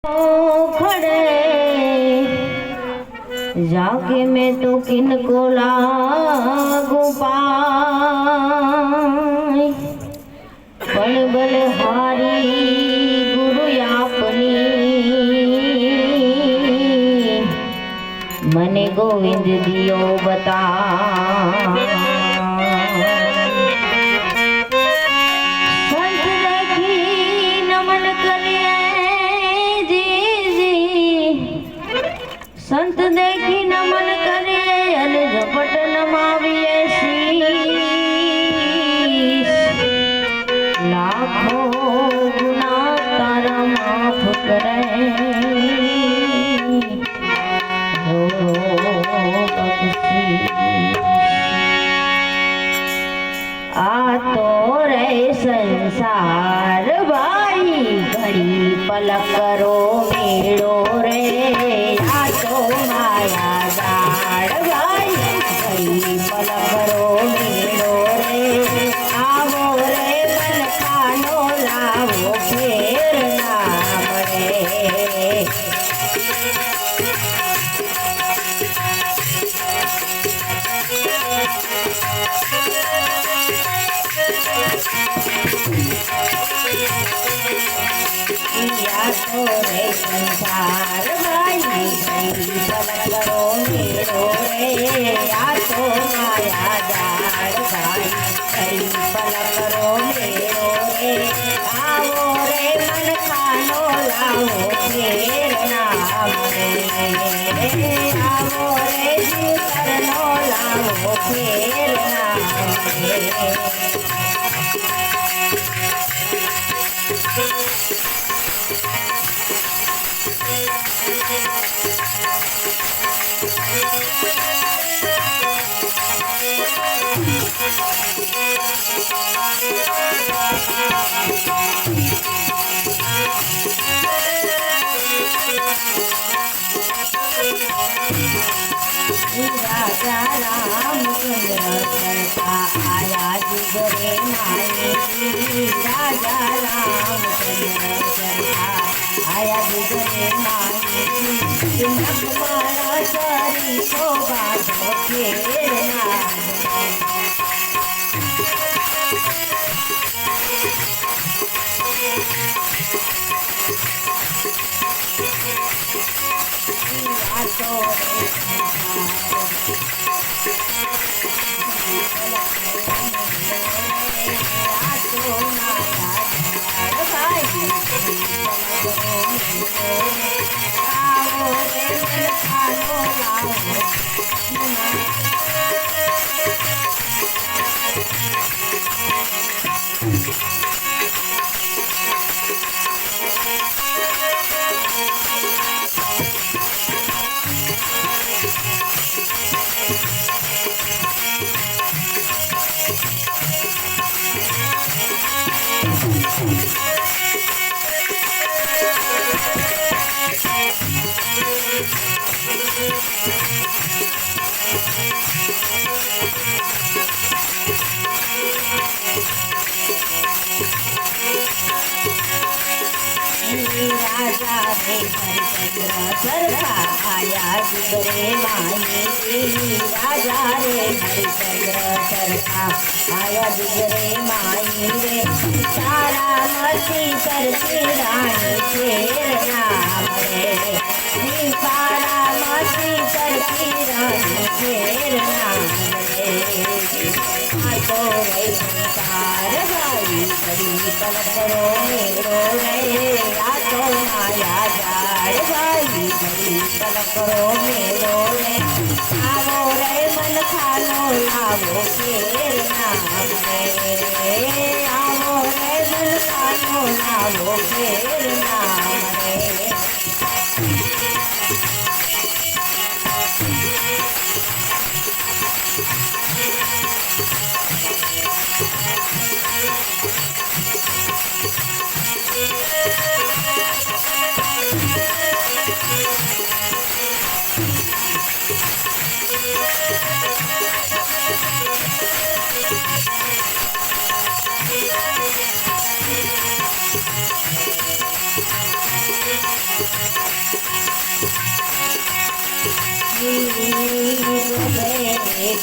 खड़े जाके मैं तो किनको लागू पाई पण बलहारी गुरु आपनी मने गोविंद दियो बता संत देखी नमन करे अन झपट नमाविए शीश लाखों गुना तारा माफ करे रो बख्शीश आ तो रे संसार भाई घड़ी पलक करो मेड़ो रे माया दाड़ भाई घड़ी पलक करो मेड़ो रे आवो रे मन खानो लावो फेर नाम रे या तो रे संसार भाई घड़ी पलक करो मेरो रे या तो माया दाड़ भाई घड़ी पलक करो मेरो रे आवो रे मन खानो लावो फेर नाम रे आवो रे जीव करनो लावो फेर नाम रे राजा रामचंद्र का आया जुगरे माई राजा रामचंद्र का आया जुगरे माई तुम्हारा सारी शोभा फेरना राजा रे हरिचंद्र सरखा आया जुगरे माई राजा रे हरिचंद्र सरखा आया जुगरे माई रे तारा मस्ती करके रानी फेर नाम रे तारा मस्ती करके रानी फेर नाम रे तो रे संसार भाई घड़ी पलक करो मेरो रे तो माया दाड़ भाई घड़ी पलक करो मेरो रे आवो रे मन खानो लावो फेर नाम रे आवो रे मन खानो लावो फेर नाम रे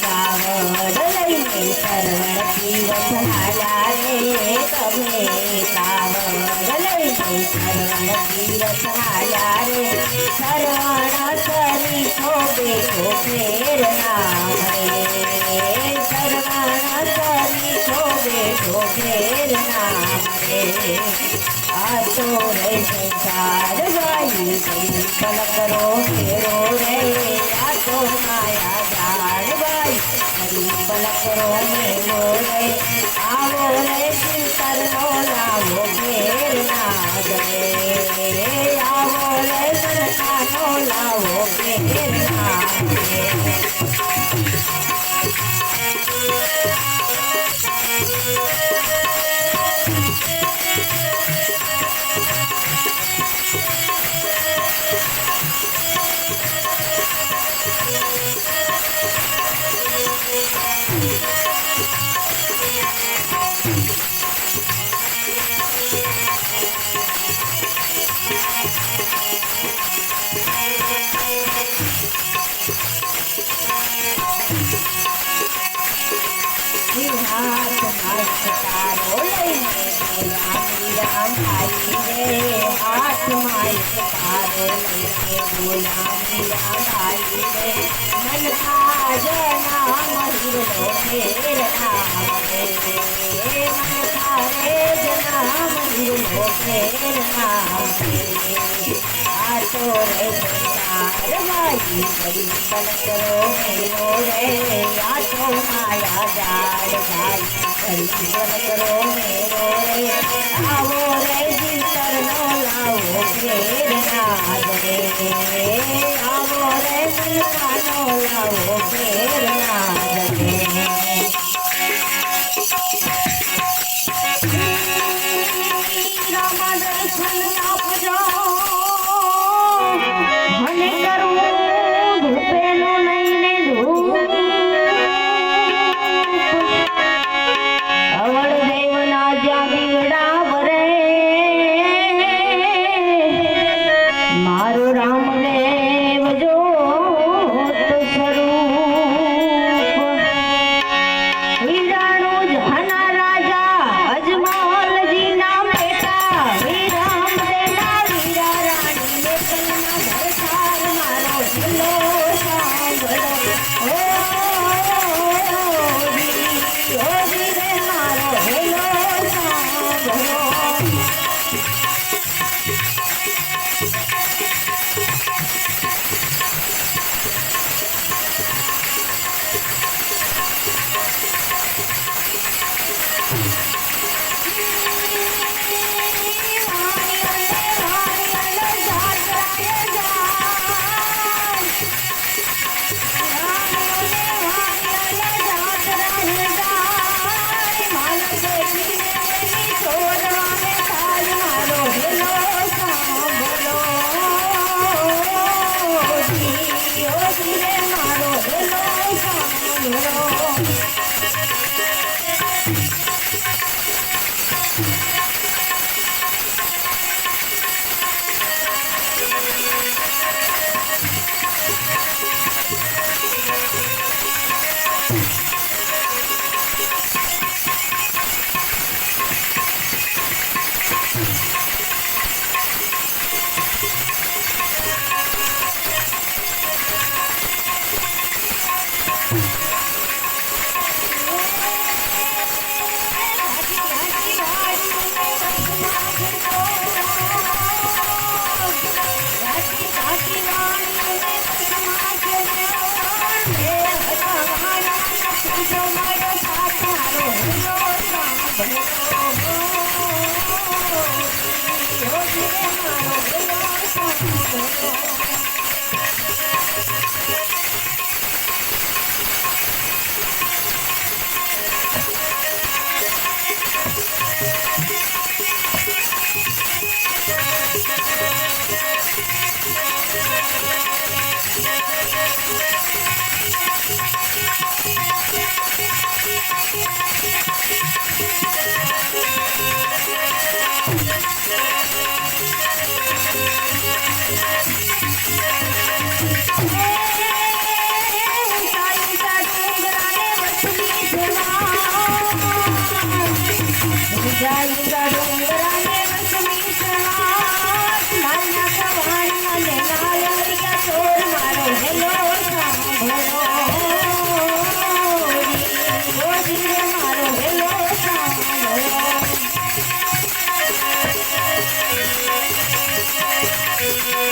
કાવડ લઈને સરવણ તીરથ હાલ્યા રે તમે કાવડ લઈને સરવણ તીરથ હાલ્યા રે સરવણ કરી છો બેઠો ફેર નામ રે સરવણ કરી છો બેઠો ફેર નામ રે આ તો રે સંસાર ભાઈ પલ કરો ફેરો રે આ તો માયા જાડ ભાઈ પલ કરો મેલો રે આવો રે ચિંતર નો લાવો ફેર નાદ રે આવો રે સંતા નો લાવો ફેર નાદ રે તારો લઈને રામ ભાઈ રે હાથ માય તારો લઈને ગુલામ ભાઈ રે મન ખાજના મહિરનો ફેર નામ રે મન ખારે જના મહિરનો ફેર નામ રે આ તો રે સંસાર ભાઈ બડી પલ કરો મેરો રે આ તો માયા જાળ ભાઈ પલ કરો મેરો રે આવો રે ચિંતર નો લાવો ફેર નાદ રે આવો રે સંતા નો લાવો ફેર નાદ રે રામ દર્શન આપજો મને કરવું ધૂપેલો લઈને ધૂપ અવળ દેવના જ્યાં દીવડા ભરે મારો રામદેવ જોત સ્વરૂપ હીરાનું જહાના રાજા અજમલજી ના બેટા હી રામદેવના વીરા રાણી ને કલના ભરસાર મારો ભલો સાંભળો ઓ રે મારો ભલો સાંભળો Hello.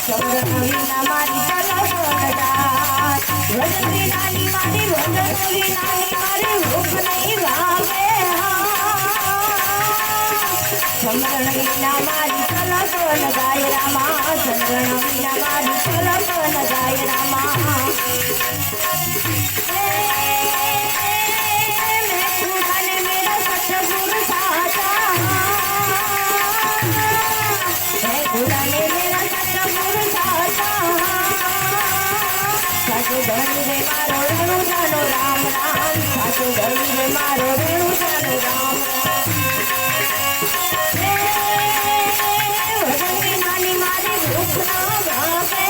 સમરણ વિના મારી તલપ ન જાય ભજન વિનાની મારી ભજન વિનાની મારી ભૂખ નહીં ભાવે સમરણ વિના મારી તલપ ન જાય રામા સમરણ વિના મારી તલપ ન જાય રામા સાચું ધણી રે મારો રેણુ જાનો રામ રામ સાચું ધણી રે મારો રેણુ જાનો રામ રામ ભજન વિનાની મારી ભૂખ ના ભાવે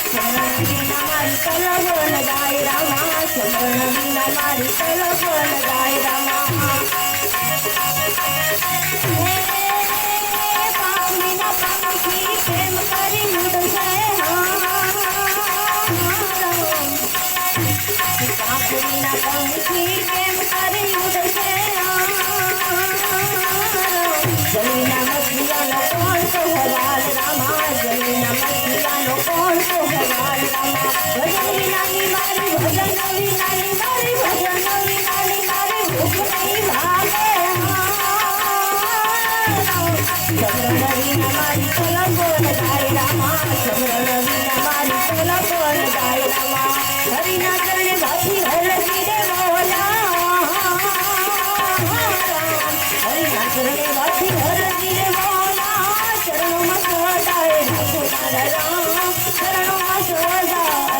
સમરણ વિના મારી તલબ ન જાય રામા સમરણ વિના મારી તલબ ન જાય રામા પાપ વિના પામથી પ્રેમ કરી ઉડશે પાપ વિના પામથી પ્રેમ કરી ઉડશે જમીના મછલીયાનો કોણ તો હવાલ રામા જમીના મછલીયાનો કોણ તો હવાલ રામા ભજન વિનાની મારી ભજન વિનાની મારી ભજન વિનાની મારી ભૂખ નહીં ભાવે સમરણ વિના મારી તલબો ન જાય રામા સમરણ વિના મારી તલબો ન જાય રામા હરિના ચરણે ભાથી હરજી રે મોલા હરિના ચરણે ભાથી હરજી રે મોલા ચરણોમાં સદાય રાખો મારા રામ ચરણોમાં સદા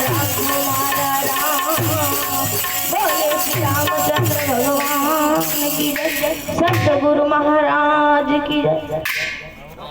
રાખો મારા રામ બોલે શ્રી રામચંદ્ર ભગવાન કી જય સત ગુરુ મહારાજ की जय।